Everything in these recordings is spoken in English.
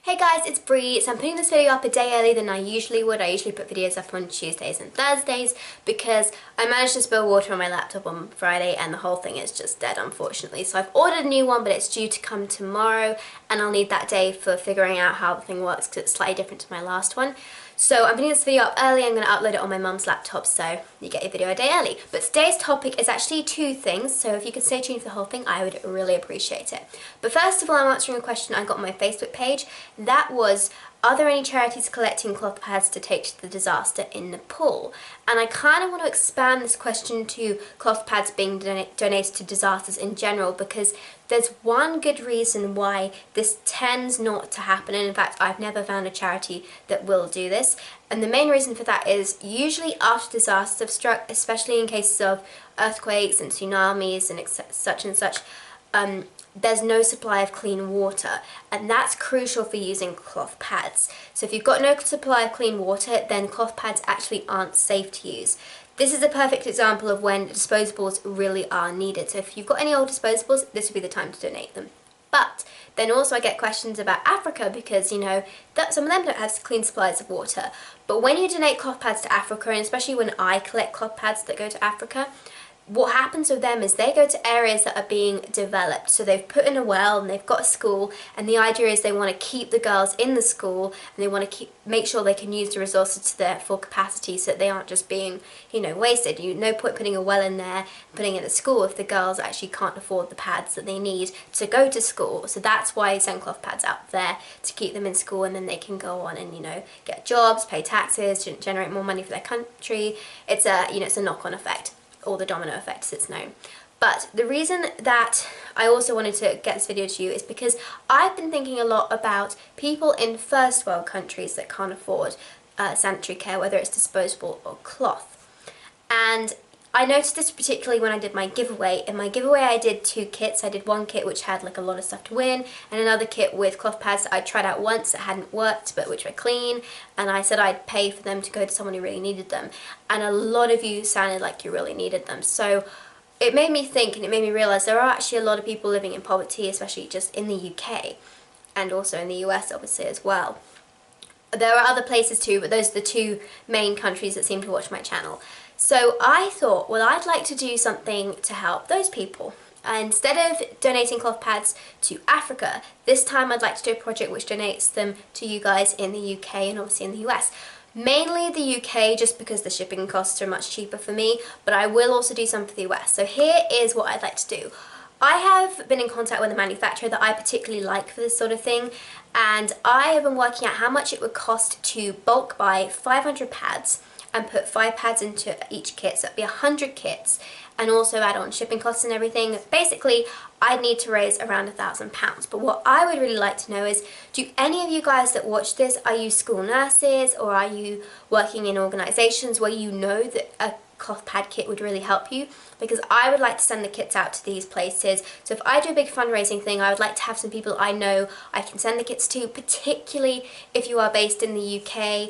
Hey guys, it's Bree. So I'm putting this video up a day earlier than I usually would. I usually put videos up on Tuesdays and Thursdays because I managed to spill water on my laptop on Friday and the whole thing is just dead, unfortunately. So I've ordered a new one, but it's due to come tomorrow and I'll need that day for figuring out how the thing works because it's slightly different to my last one. So I'm putting this video up early. I'm going to upload it on my mum's laptop, so you get your video a day early. But today's topic is actually two things, so if you could stay tuned for the whole thing, I would really appreciate it. But first of all, I'm answering a question I got on my Facebook page. That was, are there any charities collecting cloth pads to take to the disaster in Nepal? And I kind of want to expand this question to cloth pads being donated to disasters in general, because there's one good reason why this tends not to happen, and in fact I've never found a charity that will do this. And the main reason for that is usually after disasters have struck, especially in cases of earthquakes and tsunamis and such and such, there's no supply of clean water, and that's crucial for using cloth pads. So if you've got no supply of clean water, then cloth pads actually aren't safe to use. This is a perfect example of when disposables really are needed. So if you've got any old disposables, this would be the time to donate them. But then also I get questions about Africa because, you know, that some of them don't have clean supplies of water. But when you donate cloth pads to Africa, and especially when I collect cloth pads that go to Africa, what happens with them is they go to areas that are being developed. So they've put in a well and they've got a school, and the idea is they want to keep the girls in the school and they want to make sure they can use the resources to their full capacity so that they aren't just being, you know, wasted. No point putting a well in there, putting it in a school if the girls actually can't afford the pads that they need to go to school. So that's why I send cloth pads out there, to keep them in school, and then they can go on and, you know, get jobs, pay taxes, generate more money for their country. It's a, you know, it's a knock-on effect, or the domino effect as it's known. But the reason that I also wanted to get this video to you is because I've been thinking a lot about people in first world countries that can't afford sanitary care, whether it's disposable or cloth. And I noticed this particularly when I did my giveaway. In my giveaway I did two kits. I did one kit which had like a lot of stuff to win, and another kit with cloth pads that I tried out once that hadn't worked but which were clean, and I said I'd pay for them to go to someone who really needed them. And a lot of you sounded like you really needed them. So it made me think, and it made me realise there are actually a lot of people living in poverty, especially just in the UK and also in the US obviously as well. There are other places too, but those are the two main countries that seem to watch my channel. So I thought, well, I'd like to do something to help those people. Instead of donating cloth pads to Africa, this time I'd like to do a project which donates them to you guys in the UK and obviously in the US. Mainly the UK, just because the shipping costs are much cheaper for me, but I will also do some for the US. So here is what I'd like to do. I have been in contact with a manufacturer that I particularly like for this sort of thing, and I have been working out how much it would cost to bulk buy 500 pads and put 5 pads into each kit, so it'd be 100 kits, and also add on shipping costs and everything. Basically, I'd need to raise around £1,000. But what I would really like to know is, do any of you guys that watch this, are you school nurses, or are you working in organisations where you know that a cloth pad kit would really help you? Because I would like to send the kits out to these places. So if I do a big fundraising thing, I would like to have some people I know I can send the kits to, particularly if you are based in the UK.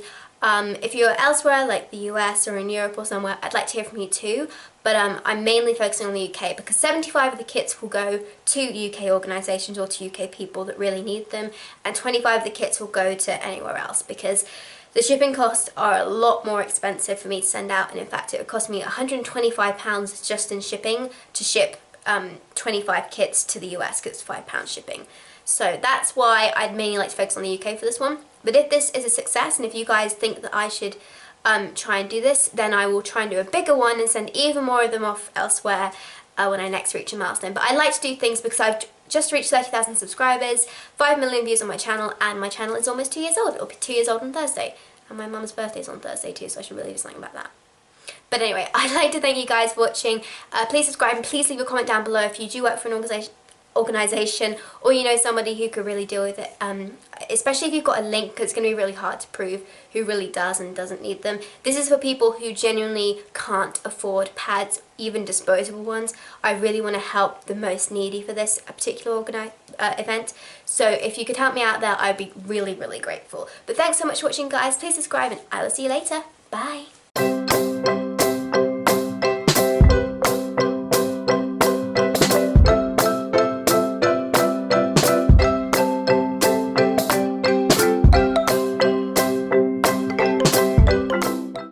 If you're elsewhere, like the US or in Europe or somewhere, I'd like to hear from you too, but I'm mainly focusing on the UK because 75 of the kits will go to UK organisations or to UK people that really need them, and 25 of the kits will go to anywhere else because the shipping costs are a lot more expensive for me to send out, and in fact it would cost me £125 just in shipping to ship 25 kits to the US because it's £5 shipping. So that's why I'd mainly like to focus on the UK for this one. But if this is a success, and if you guys think that I should try and do this, then I will try and do a bigger one and send even more of them off elsewhere when I next reach a milestone. But I like to do things because I've just reached 30,000 subscribers, 5 million views on my channel, and my channel is almost 2 years old. It'll be 2 years old on Thursday. And my mum's birthday is on Thursday too, so I should really do something about that. But anyway, I'd like to thank you guys for watching. Please subscribe and please leave a comment down below if you do work for an organisation or you know somebody who could really deal with it, especially if you've got a link, because it's going to be really hard to prove who really does and doesn't need them. This is for people who genuinely can't afford pads, even disposable ones. I really want to help the most needy for this particular event, so if you could help me out there, I'd be really, really grateful. But thanks so much for watching guys, please subscribe and I will see you later, bye!